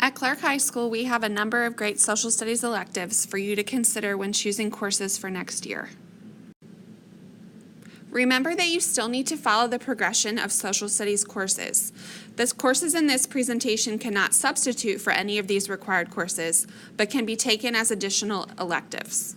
At Clark High School, we have a number of great social studies electives for you to consider when choosing courses for next year. Remember that you still need to follow the progression of social studies courses. The courses in this presentation cannot substitute for any of these required courses, but can be taken as additional electives.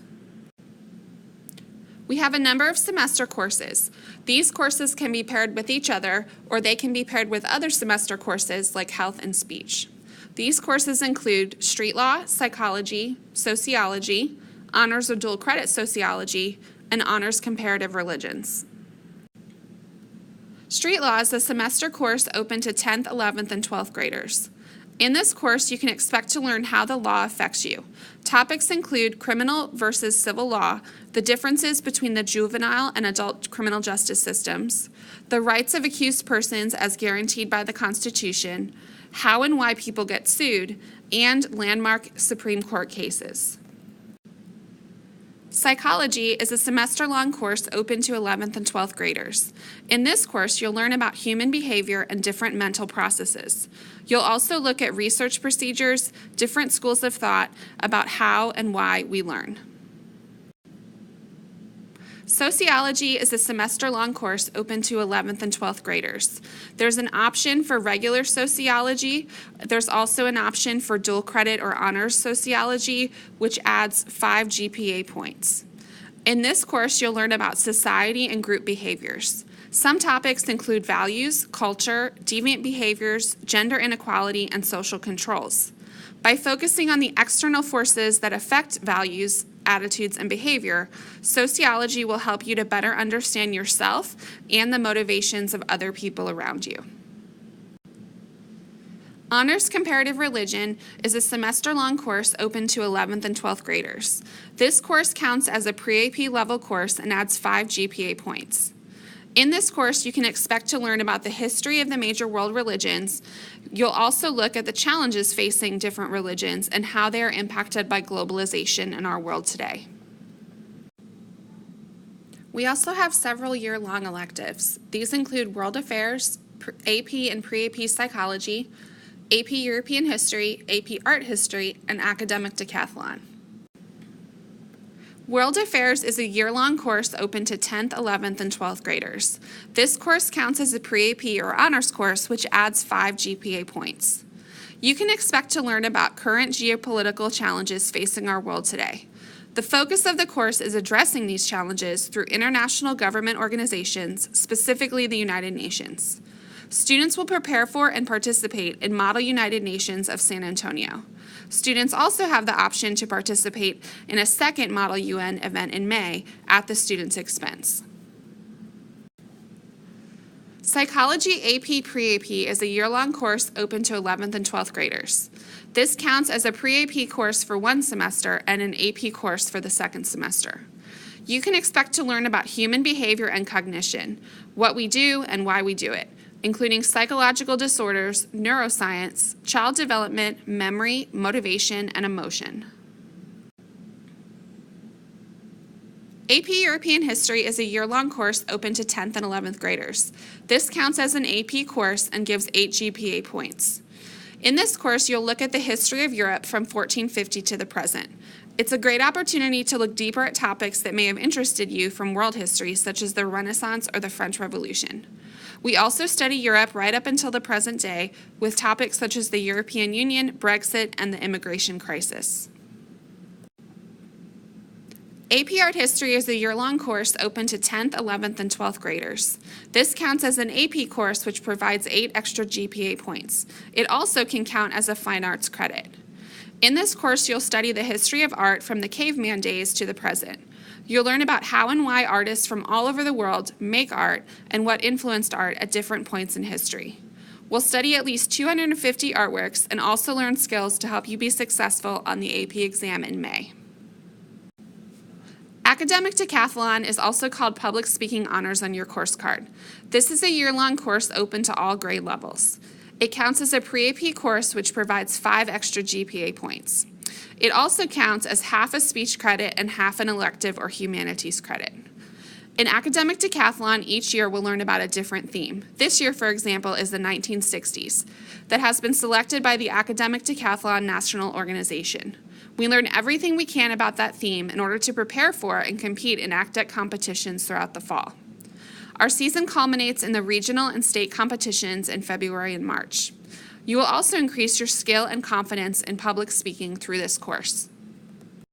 We have a number of semester courses. These courses can be paired with each other, or they can be paired with other semester courses like health and speech. These courses include street law, psychology, sociology, honors or dual credit sociology, and honors comparative religions. Street law is a semester course open to 10th, 11th, and 12th graders. In this course, you can expect to learn how the law affects you. Topics include criminal versus civil law, the differences between the juvenile and adult criminal justice systems, the rights of accused persons as guaranteed by the Constitution, how and why people get sued, and landmark Supreme Court cases. Psychology is a semester-long course open to 11th and 12th graders. In this course, you'll learn about human behavior and different mental processes. You'll also look at research procedures, different schools of thought about how and why we learn. Sociology is a semester-long course open to 11th and 12th graders. There's an option for regular sociology. There's also an option for dual credit or honors sociology, which adds 5 GPA points. In this course, you'll learn about society and group behaviors. Some topics include values, culture, deviant behaviors, gender inequality, and social controls. By focusing on the external forces that affect values, attitudes, and behavior, sociology will help you to better understand yourself and the motivations of other people around you. Honors Comparative Religion is a semester-long course open to 11th and 12th graders. This course counts as a pre-AP level course and adds 5 GPA points. In this course, you can expect to learn about the history of the major world religions. You'll also look at the challenges facing different religions and how they are impacted by globalization in our world today. We also have several year-long electives. These include World Affairs, AP and Pre-AP Psychology, AP European History, AP Art History, and Academic Decathlon. World Affairs is a year-long course open to 10th, 11th, and 12th graders. This course counts as a pre-AP or honors course, which adds 5 GPA points. You can expect to learn about current geopolitical challenges facing our world today. The focus of the course is addressing these challenges through international government organizations, specifically the United Nations. Students will prepare for and participate in Model United Nations of San Antonio. Students also have the option to participate in a second Model UN event in May at the student's expense. Psychology AP Pre-AP is a year-long course open to 11th and 12th graders. This counts as a pre-AP course for one semester and an AP course for the second semester. You can expect to learn about human behavior and cognition, what we do and why we do it, including psychological disorders, neuroscience, child development, memory, motivation, and emotion. AP European History is a year-long course open to 10th and 11th graders. This counts as an AP course and gives 8 GPA points. In this course, you'll look at the history of Europe from 1450 to the present. It's a great opportunity to look deeper at topics that may have interested you from world history, such as the Renaissance or the French Revolution. We also study Europe right up until the present day with topics such as the European Union, Brexit, and the immigration crisis. AP Art History is a year-long course open to 10th, 11th, and 12th graders. This counts as an AP course, which provides 8 extra GPA points. It also can count as a fine arts credit. In this course, you'll study the history of art from the caveman days to the present. You'll learn about how and why artists from all over the world make art and what influenced art at different points in history. We'll study at least 250 artworks and also learn skills to help you be successful on the AP exam in May. Academic Decathlon is also called Public Speaking Honors on your course card. This is a year-long course open to all grade levels. It counts as a pre-AP course, which provides 5 extra GPA points. It also counts as half a speech credit and half an elective or humanities credit. In Academic Decathlon, each year we'll learn about a different theme. This year, for example, is the 1960s that has been selected by the Academic Decathlon National Organization. We learn everything we can about that theme in order to prepare for and compete in ACDEC competitions throughout the fall. Our season culminates in the regional and state competitions in February and March. You will also increase your skill and confidence in public speaking through this course.